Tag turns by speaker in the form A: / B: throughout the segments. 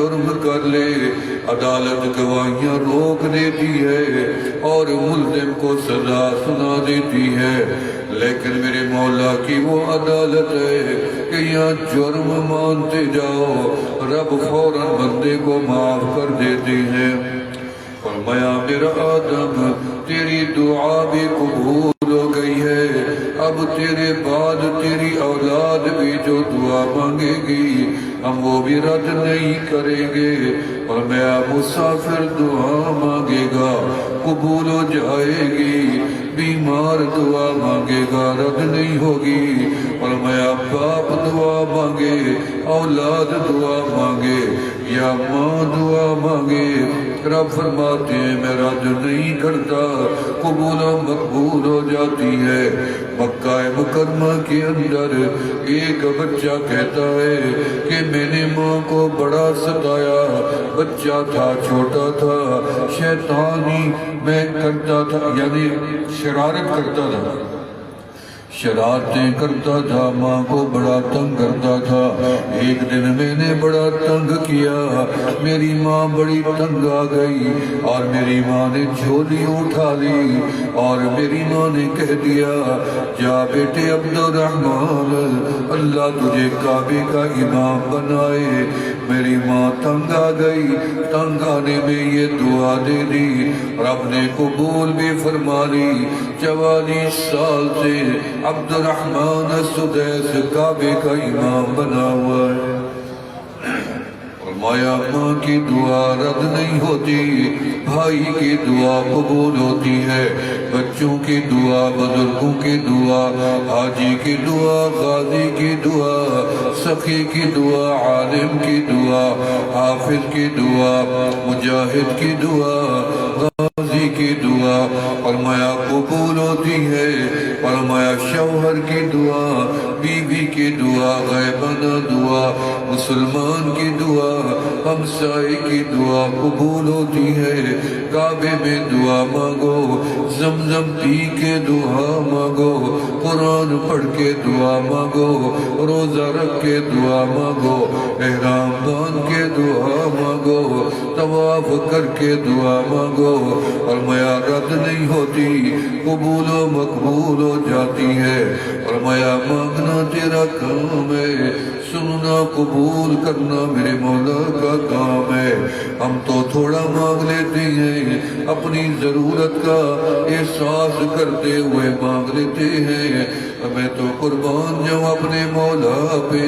A: جرم کر لے عدالت گواہیاں روک دیتی ہے اور ملزم کو سزا سنا دیتی ہے، لیکن میرے مولا کی وہ عدالت ہے کہ یہاں جرم مانتے جاؤ، رب فوراً بندے کو معاف کر دیتے ہیں۔ فرمایا میرا آدم تیری دعا بھی قبول ہو گئی ہے، اب تیرے بعد تیری اولاد بھی جو دعا مانگے گی ہم وہ بھی رد نہیں کریں گے۔ فرمایا مسافر دعا مانگے گا قبول ہو جائے گی، بیمار دعا مانگے گا رد نہیں ہوگی۔ فرمایا باپ دعا مانگے، اولاد دعا مانگے یا ماں دعا مانگے، رب فرماتے ہیں میں رد نہیں کرتا، قبول و مقبول ہو جاتی ہے۔ مکہ مکرمہ کے اندر ایک بچہ کہتا ہے کہ میں نے ماں کو بڑا ستایا، بچہ تھا چھوٹا تھا، شیطانی میں کرتا تھا، یعنی شرارت کرتا تھا، شرارتیں کرتا تھا، ماں کو بڑا تنگ کرتا تھا۔ ایک دن میں نے بڑا تنگ کیا، میری ماں بڑی تنگ آ گئی اور میری ماں نے جھولی اٹھا لی اور میری ماں نے کہہ دیا جا بیٹے عبد الرحمن، اللہ تجھے کعبے کا امام بنائے۔ میری ماں تنگ آ گئی، تنگ آنے میں یہ دعا دے دی، رب نے قبول بھی فرما لی۔ 44 سال سے عبد الرحمن السدیس کعبے کا امام بنا ہوا ہے۔ فرمایا ماں کی دعا رد نہیں ہوتی، بھائی کی دعا قبول ہوتی ہے، بچوں کی دعا، بزرگوں کی دعا، حاجی کی دعا، غازی کی دعا، سخی کی دعا، عالم کی دعا، حافظ کی دعا، مجاہد کی دعا، غازی کی دعا فرمایا قبول ہوتی ہے۔ فرمایا شوہر کی دعا، بیوی کی دعا، غیبانہ دعا، مسلمان کی دعا، ہمسائے کی دعا قبول ہوتی ہے۔ کعبے میں دعا مانگو، زمزم پی کے دعا مانگو، قرآن پڑھ کے دعا مانگو، روزہ رکھ کے دعا مانگو، احرام باندھ کے دعا مانگو، طواف کر کے دعا مانگو، فرمایا رد نہیں ہوتی، قبول و مقبول ہو جاتی ہے۔ فرمایا مانگنا تیرا کام ہے، سننا قبول کرنا میرے مولا کا کام ہے۔ ہم تو تھوڑا مانگ لیتے ہیں، اپنی ضرورت کا احساس کرتے ہوئے مانگ لیتے ہیں، ہمیں تو قربان جاؤں اپنے مولا پہ،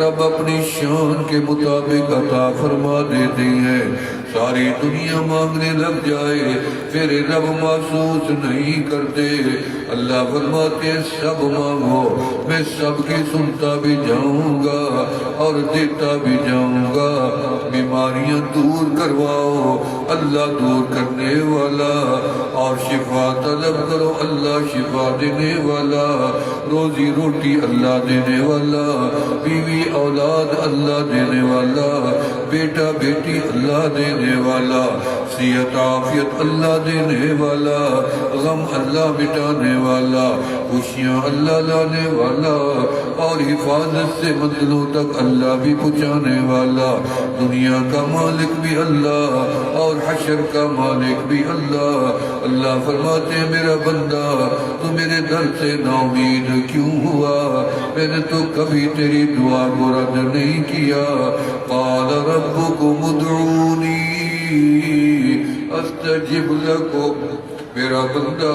A: رب اپنی شان کے مطابق عطا فرما دیتے ہیں۔ ساری دنیا مانگنے لگ جائے پھر رب محسوس نہیں کرتے، اللہ فرماتے سب مانگو، میں سب کی سنتا بھی جاؤں گا اور دیتا بھی جاؤں گا۔ بیماریاں دور کرواؤ، اللہ دور کرنے والا، اور شفا طلب کرو، اللہ شفا دینے والا، روزی روٹی اللہ دینے والا، بیوی اولاد اللہ دینے والا، بیٹا بیٹی اللہ دینے والا، صحت عافیت اللہ دینے والا، غم اللہ مٹانے والا، خوشیاں اللہ لانے والا، اور حفاظت سے منزلوں تک اللہ بھی پہنچانے والا، دنیا کا مالک بھی اللہ اور حشر کا مالک بھی اللہ۔ اللہ فرماتے ہیں میرا بندہ تو میرے در سے نا امید کیوں ہوا، میں نے تو کبھی تیری دعا کو رد نہیں کیا۔ قال ربکم ادعونی استجب لکم، میرا بندہ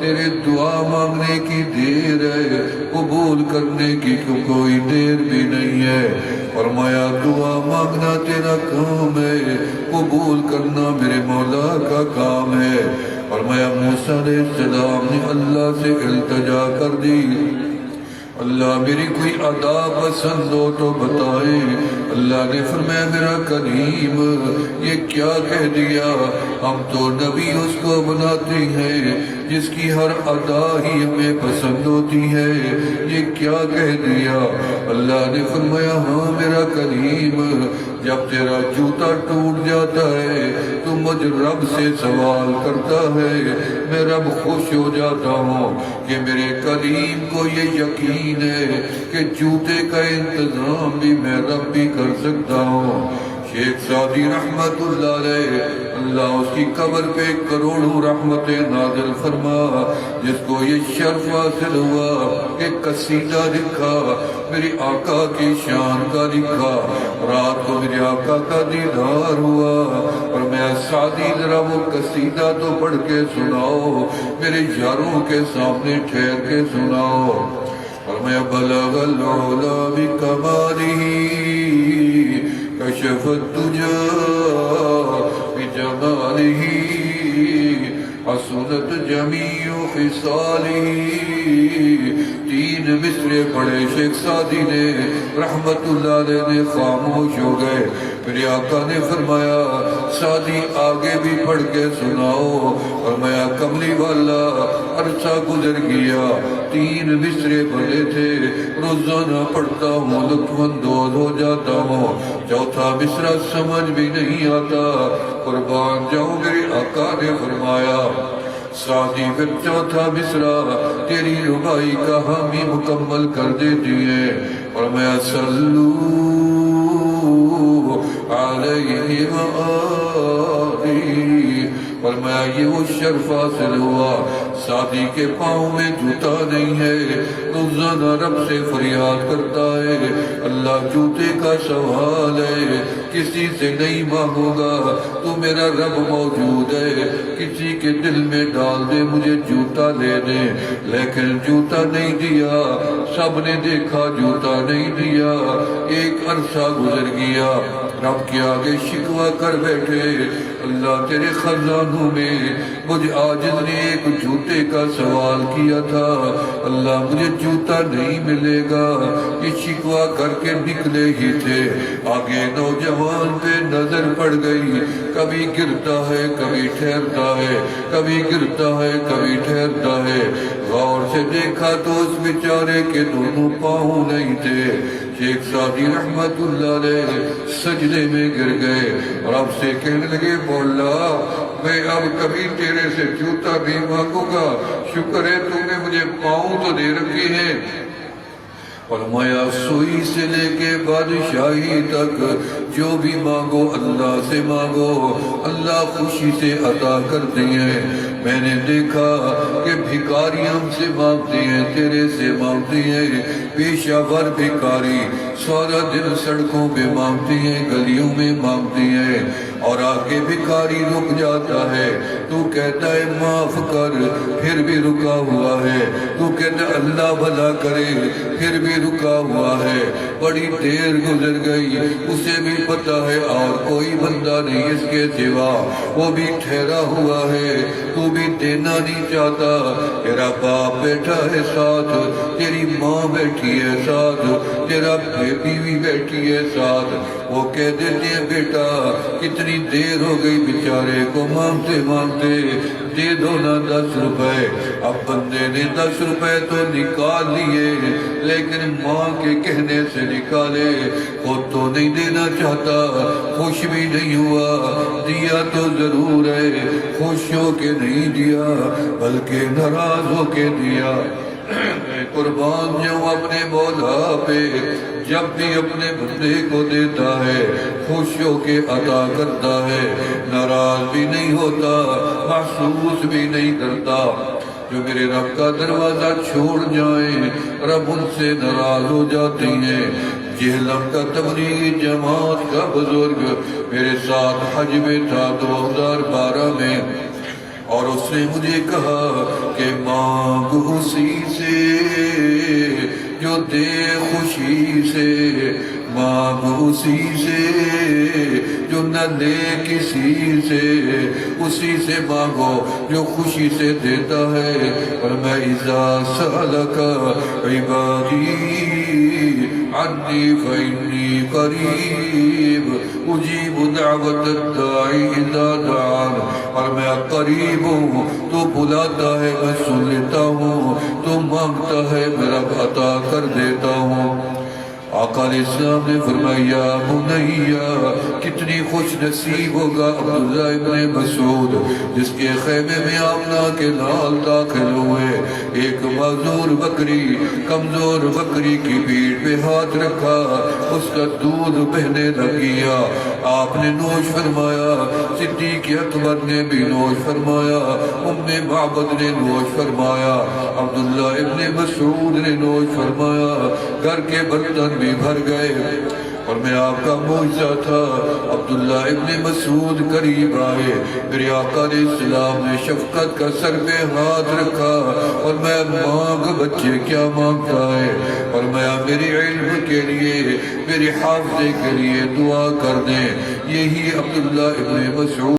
A: تیرے دعا مانگنے کی دیر ہے، قبول کرنے کی کوئی دیر بھی نہیں ہے۔ فرمایا دعا مانگنا تیرا کام ہے، قبول کرنا میرے مولا کا کام ہے۔ فرمایا موسیٰ علیہ السلام نے اللہ سے التجا کر دی، اللہ میری کوئی ادا پسند ہو تو بتائیں۔ اللہ نے فرمایا میرا کریم یہ کیا کہہ دیا، ہم تو نبی اس کو بناتے ہیں جس کی ہر ادا ہی ہمیں پسند ہوتی ہے، یہ کیا کہہ دیا۔ اللہ نے فرمایا ہاں میرا کریم، جب تیرا جوتا ٹوٹ جاتا ہے تو مجھ رب سے سوال کرتا ہے، میں رب خوش ہو جاتا ہوں کہ میرے کریم کو یہ یقین ہے کہ جوتے کا انتظام بھی میں رب بھی کر سکتا ہوں۔ شیخ سعدی رحمت اللہ علیہ، اللہ اس کی قبر پہ کروڑوں رحمتیں نازل فرما، جس کو یہ شرف حاصل ہوا کہ قصیدہ لکھا، میری آقا کی شان کا لکھا، رات کو میرے آقا کا دیدار ہوا، اور میں سعدی ذرا وہ قصیدہ تو پڑھ کے سناؤ، میرے یاروں کے سامنے ٹھہر کے سناؤ، اور میں بلغ العلا بکمالہ کشف الدجا بجمالہ حسنت جمیع خصالہ۔ تین مصرے پڑھے شیخ سعدی نے رحمت اللہ علیہ نے، خاموش ہو گئے۔ میرے آقا نے فرمایا سعدی آگے بھی پڑھ کے سناؤ، اور میں کملی والا عرصہ گزر گیا، تین مصرے پڑھے تھے، روزانہ پڑھتا ہوں، لطف اندوز ہو جاتا ہوں، چوتھا مصرع سمجھ بھی نہیں آتا، قربان جاؤں میرے آقا نے فرمایا سعدی پھر چوتھا مصرع تیری ربائی کا حامی مکمل کر دیتی ہے، اور میں صلو علیہ وآلہ، اور میں یہ وہ شرف حاصل ہوا، سعدی کے پاؤں میں جوتا نہیں ہے، روزانہ رب سے فریاد کرتا ہے، اللہ جوتے کا سوال ہے، کسی سے نہیں مانگوں گا، تو میرا رب موجود ہے، کسی کے دل میں ڈال دے مجھے جوتا لے دے، لیکن جوتا نہیں دیا، سب نے دیکھا جوتا نہیں دیا، ایک عرصہ گزر گیا، رب کے آگے شکوہ کر بیٹھے، اللہ تیرے خزانوں میں مجھ عاجز نے ایک جوتے کا سوال کیا تھا، اللہ مجھے جوتا نہیں ملے گا، یہ شکوہ کر کے نکلے ہی تھے، آگے نوجوان پہ نظر پڑ گئی، کبھی گرتا ہے کبھی ٹھہرتا ہے، کبھی گرتا ہے کبھی ٹھہرتا ہے، غور سے دیکھا تو اس بیچارے کے دونوں پاؤں نہیں تھے، شیخ سعدی رحمت اللہ علیہ سجدے میں گر گئے، اور اب سے کہنے لگے مولا میں اب کبھی تیرے سے جوتا نہیں مانگوں گا، شکر ہے تو نے مجھے پاؤں تو دے رکھی ہیں، فرمایا سوئی سے لے کے بادشاہی تک جو بھی مانگو اللہ سے مانگو، اللہ خوشی سے عطا کرتے ہیں، میں نے دیکھا کہ بھکاری ہم سے مانگتے ہیں، تیرے سے مانگتے ہیں، پیشہ ور بھکاری سارا دن سڑکوں پہ مانگتے ہیں، گلیوں میں مانگتے ہیں، اور آگے بھکاری رک جاتا ہے، تو کہتا ہے معاف کر، پھر بھی رکا ہوا ہے، تو کہتا ہے اللہ بھلا کرے، پھر بھی رکا ہوا ہے، بڑی دیر گزر گئی، اسے بھی پتا ہے اور کوئی بندہ نہیں اس کے سوا، وہ بھی ٹھہرا ہوا ہے، تو بھی دینا نہیں چاہتا، تیرا باپ بیٹھا ہے ساتھ، تیری ماں بیٹھی ہے ساتھ، تیرا بیوی بیٹھی ہے ساتھ، وہ کہہ دیتے ہیں بیٹا کتنی دیر ہو گئی بیچارے کو مانگتے مانگتے، دے دو نا 10 روپے، اب بندے نے 10 روپے تو نکال لیے، لیکن ماں کے کہنے سے نکالے، خود تو نہیں دینا چاہتا، خوش بھی نہیں ہوا، دیا تو ضرور ہے، خوش ہو کے نہیں دیا بلکہ ناراض ہو کے دیا۔ میں قربان جاؤں اپنے مولا پہ، جب بھی اپنے بندے کو دیتا ہے خوش ہو کے عطا کرتا ہے، ناراض بھی نہیں ہوتا، محسوس بھی نہیں کرتا۔ جو میرے رب کا دروازہ چھوڑ جائیں رب ان سے ناراض ہو جاتے ہیں۔ جہلم کا تبلیغ جماعت کا بزرگ میرے ساتھ حج میں تھا 2012 میں، اور اس نے مجھے کہا کہ مانگ اسی سے جو دے خوشی سے، مانگ اسی سے جو نہ لے کسی سے، اسی سے مانگو جو خوشی سے دیتا ہے۔ اور میں اذا سألک عبادی عنی فإنی قریب اجیب دعوت الداعی اذا دعان، اور میں قریب ہوں، تو بلاتا ہے میں سن لیتا ہوں، تو مانگتا ہے میں رب عطا کر دیتا ہوں۔ آقا علیہ السلام نے فرمایا بنیا کتنی کتنی خوش نصیب ہوگا عبداللہ ابن مسعود جس کے خیمے میں آمنہ کے لال داخل ہوئے، ایک معذور بکری، کمزور بکری کی پیٹھ پہ ہاتھ رکھا، اس کا دودھ بہنے لگ گیا، آپ نے نوش فرمایا، صدیق اکبر نے بھی نوش فرمایا، ام معبد نے نوش فرمایا، عبداللہ ابن مسعود نے نوش فرمایا، گھر کے برتن بھی بھر گئے۔ اور میں آپ کا معجزہ تھا۔ عبداللہ ابن مسعود قریب آئے، میرے آقا علیہ السلام نے شفقت کا سر پہ ہاتھ رکھا اور میں مانگ بچے کیا مانگتا ہے، اور میں میری علم کے لیے، میری حافظے کے لیے دعا کر دیں۔ یہی عبداللہ ابن مسعود